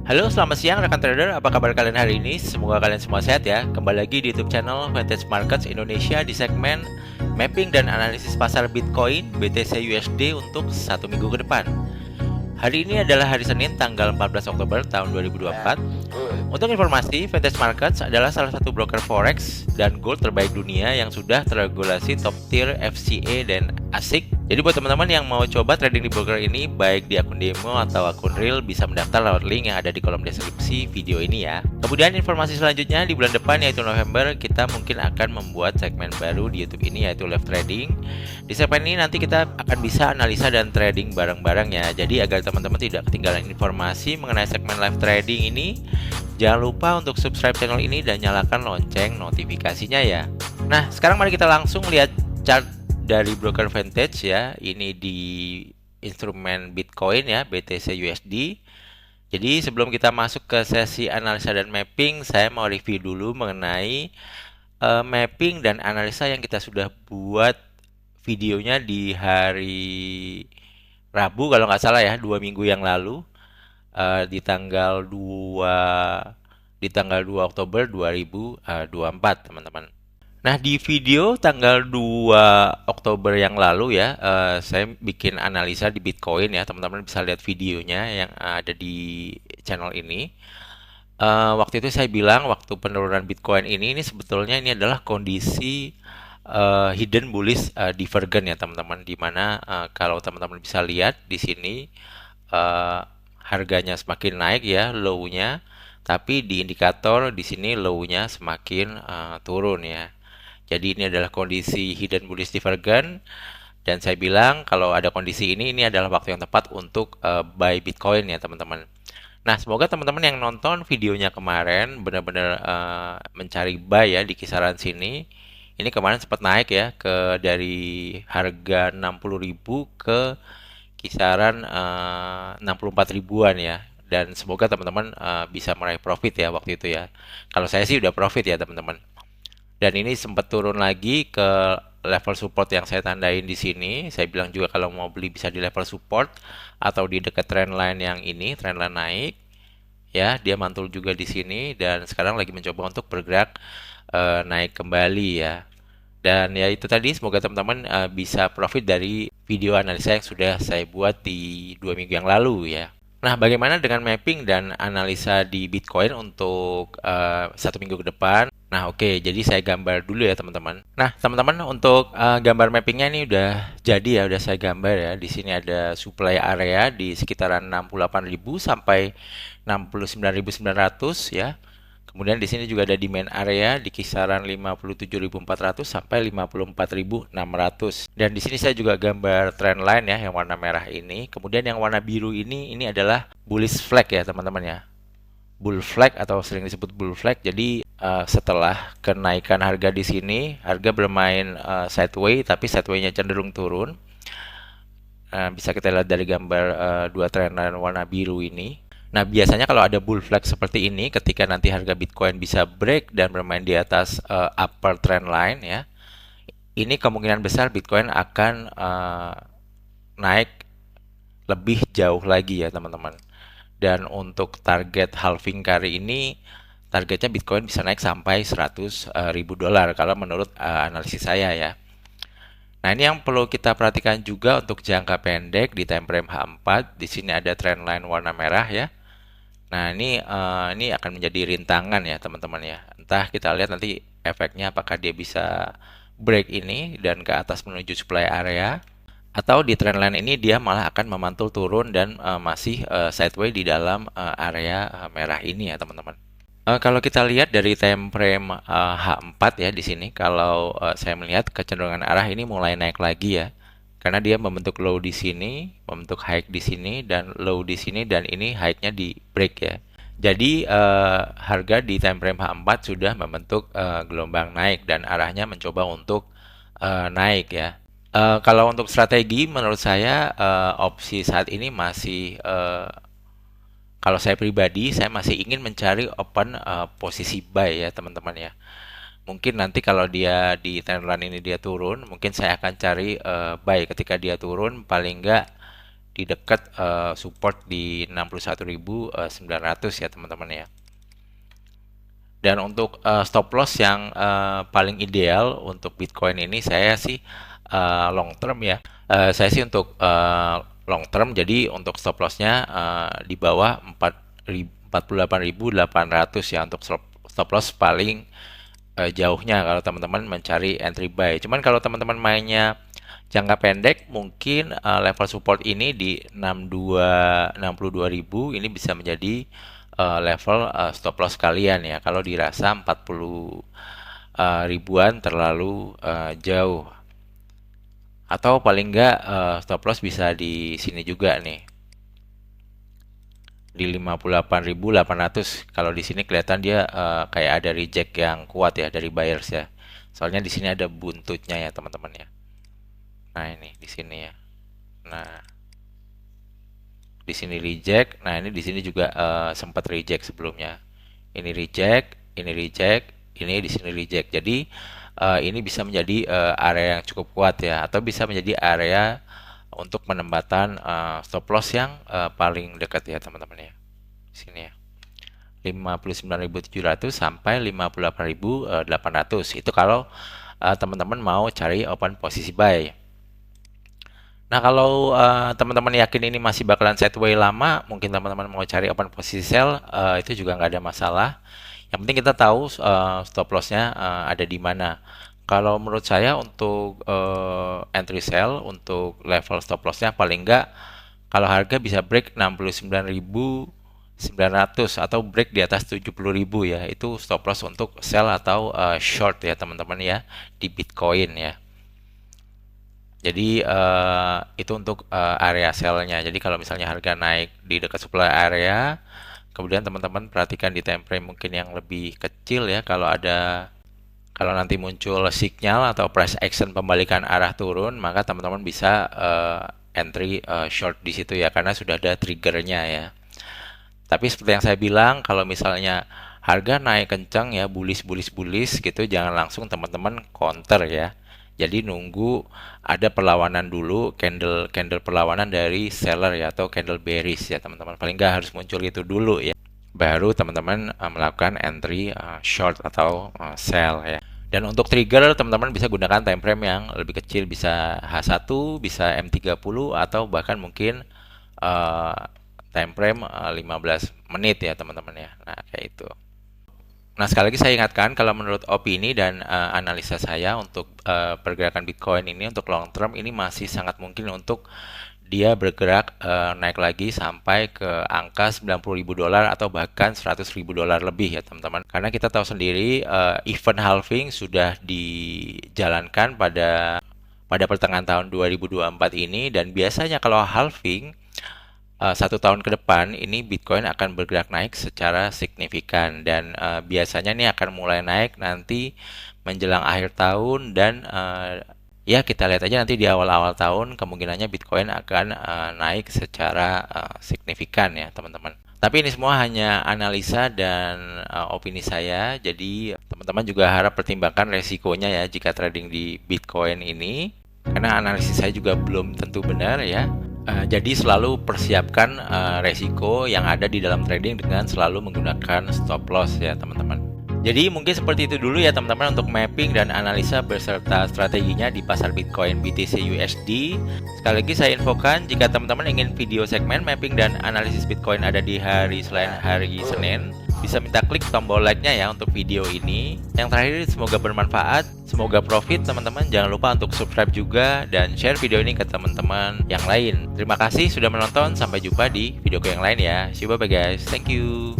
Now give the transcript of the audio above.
Halo, selamat siang rekan trader. Apa kabar kalian hari ini? Semoga kalian semua sehat ya. Kembali lagi di YouTube channel Vantage Markets Indonesia di segmen mapping dan analisis pasar Bitcoin, BTC USD untuk satu minggu ke depan. Hari ini adalah hari Senin tanggal 14 Oktober tahun 2024. Untuk informasi, Vantage Markets adalah salah satu broker forex dan gold terbaik dunia yang sudah terregulasi top tier FCA dan ASIC. Jadi buat teman-teman yang mau coba trading di broker ini, baik di akun demo atau akun real, bisa mendaftar lewat link yang ada di kolom deskripsi video ini ya. Kemudian informasi selanjutnya di bulan depan yaitu November, kita mungkin akan membuat segmen baru di YouTube ini yaitu live trading. Di segmen ini nanti kita akan bisa analisa dan trading bareng-bareng ya. Jadi agar teman-teman tidak ketinggalan informasi mengenai segmen live trading ini, jangan lupa untuk subscribe channel ini dan nyalakan lonceng notifikasinya ya. Nah, sekarang mari kita langsung lihat chart dari broker Vantage ya. Ini di instrumen Bitcoin ya, BTC USD. Jadi sebelum kita masuk ke sesi analisa dan mapping, saya mau review dulu mengenai mapping dan analisa yang kita sudah buat videonya di hari Rabu kalau nggak salah ya, 2 minggu yang lalu, di tanggal 2 Oktober 2024 teman-teman. Nah, di video tanggal 2 Oktober yang lalu ya, saya bikin analisa di Bitcoin ya, teman-teman bisa lihat videonya yang ada di channel ini. Waktu itu saya bilang waktu penurunan Bitcoin ini sebetulnya ini adalah kondisi hidden bullish divergence ya teman-teman, dimana kalau teman-teman bisa lihat di sini uh, harganya semakin naik ya low-nya, tapi di indikator di sini low-nya semakin turun ya. Jadi ini adalah kondisi hidden bullish divergence, dan saya bilang kalau ada kondisi ini adalah waktu yang tepat untuk buy Bitcoin ya teman-teman. Nah, semoga teman-teman yang nonton videonya kemarin benar-benar mencari buy ya di kisaran sini. Ini kemarin sempat naik ya ke dari harga 60.000 ke kisaran 64 ribuan ya. Dan semoga teman-teman bisa meraih profit ya waktu itu ya. Kalau saya sih udah profit ya teman-teman. Dan ini sempat turun lagi ke level support yang saya tandain di sini. Saya bilang juga kalau mau beli bisa di level support atau di dekat trendline yang ini, trendline naik. Ya, dia mantul juga di sini dan sekarang lagi mencoba untuk bergerak naik kembali ya. Dan ya itu tadi, semoga teman-teman bisa profit dari video analisa yang sudah saya buat di 2 minggu yang lalu ya. Nah, bagaimana dengan mapping dan analisa di Bitcoin untuk satu minggu ke depan? Nah, oke, jadi saya gambar dulu ya teman-teman. Nah, teman-teman untuk gambar mappingnya ini udah jadi ya, udah saya gambar ya. Di sini ada supply area di sekitaran 68.000 sampai 69.900 ya. Kemudian di sini juga ada demand area di kisaran 57.400 sampai 54.600. Dan di sini saya juga gambar trend line ya yang warna merah ini. Kemudian yang warna biru ini adalah bullish flag ya teman-teman ya. Bull flag atau sering disebut bull flag. Jadi setelah kenaikan harga di sini, harga bermain sideways tapi sideway-nya cenderung turun. Bisa kita lihat dari gambar dua trend line warna biru ini. Nah, biasanya kalau ada bull flag seperti ini, ketika nanti harga Bitcoin bisa break dan bermain di atas upper trend line ya, ini kemungkinan besar Bitcoin akan naik lebih jauh lagi ya teman-teman. Dan untuk target halving kali ini, targetnya Bitcoin bisa naik sampai 100.000 dolar kalau menurut analisis saya ya. Nah, ini yang perlu kita perhatikan juga untuk jangka pendek di time frame H4. Di sini ada trendline warna merah ya. Nah, ini akan menjadi rintangan ya, teman-teman ya. Entah kita lihat nanti efeknya apakah dia bisa break ini dan ke atas menuju supply area, atau di trendline ini dia malah akan memantul turun dan masih sideways di dalam area merah ini ya, teman-teman. Kalau kita lihat dari time frame H4 ya di sini, kalau saya melihat kecenderungan arah ini mulai naik lagi ya. Karena dia membentuk low di sini, membentuk high di sini dan low di sini, dan ini high-nya di break ya. Jadi harga di time frame H4 sudah membentuk gelombang naik dan arahnya mencoba untuk naik ya. Kalau untuk strategi menurut saya opsi saat ini masih kalau saya pribadi, saya masih ingin mencari open posisi buy ya teman-teman ya. Mungkin nanti kalau dia di trendline ini dia turun, mungkin saya akan cari buy ketika dia turun paling enggak di dekat support di 61.900 ya teman-teman ya. Dan untuk stop loss yang paling ideal untuk Bitcoin ini saya sih long term ya. Saya sih untuk long term, jadi untuk stop lossnya di bawah 48.800 ya untuk stop loss paling jauhnya kalau teman-teman mencari entry buy. Cuman kalau teman-teman mainnya jangka pendek, mungkin level support ini di 62.000 ini bisa menjadi level stop loss kalian ya. Kalau dirasa 40 ribuan terlalu jauh. Atau paling enggak stop loss bisa di sini juga nih. Di 58.800. Kalau di sini kelihatan dia kayak ada reject yang kuat ya dari buyers ya. Soalnya di sini ada buntutnya ya teman-teman ya. Nah, ini di sini ya. Nah, di sini reject. Nah, ini di sini juga sempat reject sebelumnya. Ini reject, ini reject, ini di sini reject. Jadi ini bisa menjadi area yang cukup kuat ya, atau bisa menjadi area untuk penempatan stop loss yang paling dekat ya teman-teman ya. Di sini ya. 59.700 sampai 58.800. Itu kalau teman-teman mau cari open posisi buy. Nah, kalau teman-teman yakin ini masih bakalan sideways lama, mungkin teman-teman mau cari open posisi sell, itu juga nggak ada masalah. Yang penting kita tahu stop lossnya ada di mana. Kalau menurut saya untuk entry sell, untuk level stop lossnya paling nggak kalau harga bisa break 69.900 atau break di atas 70.000 ya, itu stop loss untuk sell atau short ya teman-teman ya di Bitcoin ya. Jadi itu untuk area sell-nya. Jadi kalau misalnya harga naik di dekat supply area, kemudian teman-teman perhatikan di time frame mungkin yang lebih kecil ya. Kalau nanti muncul signal atau price action pembalikan arah turun, maka teman-teman bisa entry short di situ ya, karena sudah ada triggernya ya. Tapi seperti yang saya bilang, kalau misalnya harga naik kencang ya, bullish gitu, jangan langsung teman-teman counter ya. Jadi nunggu ada perlawanan dulu, candle perlawanan dari seller ya, atau candle bearish ya teman-teman. Paling nggak harus muncul itu dulu ya. Baru teman-teman melakukan entry short atau sell ya. Dan untuk trigger teman-teman bisa gunakan time frame yang lebih kecil, bisa H1, bisa M30, atau bahkan mungkin time frame 15 menit ya teman-teman ya. Nah, kayak itu. Nah, sekali lagi saya ingatkan, kalau menurut opini dan analisa saya untuk pergerakan Bitcoin ini untuk long term ini masih sangat mungkin untuk dia bergerak naik lagi sampai ke angka 90.000 dolar atau bahkan 100.000 dolar lebih ya teman-teman. Karena kita tahu sendiri event halving sudah dijalankan pada pertengahan tahun 2024 ini, dan biasanya kalau halving 1 tahun ke depan ini Bitcoin akan bergerak naik secara signifikan, dan biasanya ini akan mulai naik nanti menjelang akhir tahun, dan ya kita lihat aja nanti di awal-awal tahun kemungkinannya Bitcoin akan naik secara signifikan ya teman-teman. Tapi ini semua hanya analisa dan opini saya, jadi teman-teman juga harap pertimbangkan resikonya ya jika trading di Bitcoin ini, karena analisis saya juga belum tentu benar ya. Jadi selalu persiapkan resiko yang ada di dalam trading dengan selalu menggunakan stop loss ya teman-teman. Jadi mungkin seperti itu dulu ya teman-teman untuk mapping dan analisa beserta strateginya di pasar Bitcoin BTC USD. Sekali lagi saya infokan, jika teman-teman ingin video segmen mapping dan analisis Bitcoin ada di hari selain hari Senin, bisa minta klik tombol like-nya ya untuk video ini. Yang terakhir, semoga bermanfaat, semoga profit teman-teman. Jangan lupa untuk subscribe juga dan share video ini ke teman-teman yang lain. Terima kasih sudah menonton, sampai jumpa di video yang lain ya. See you, bye guys, thank you.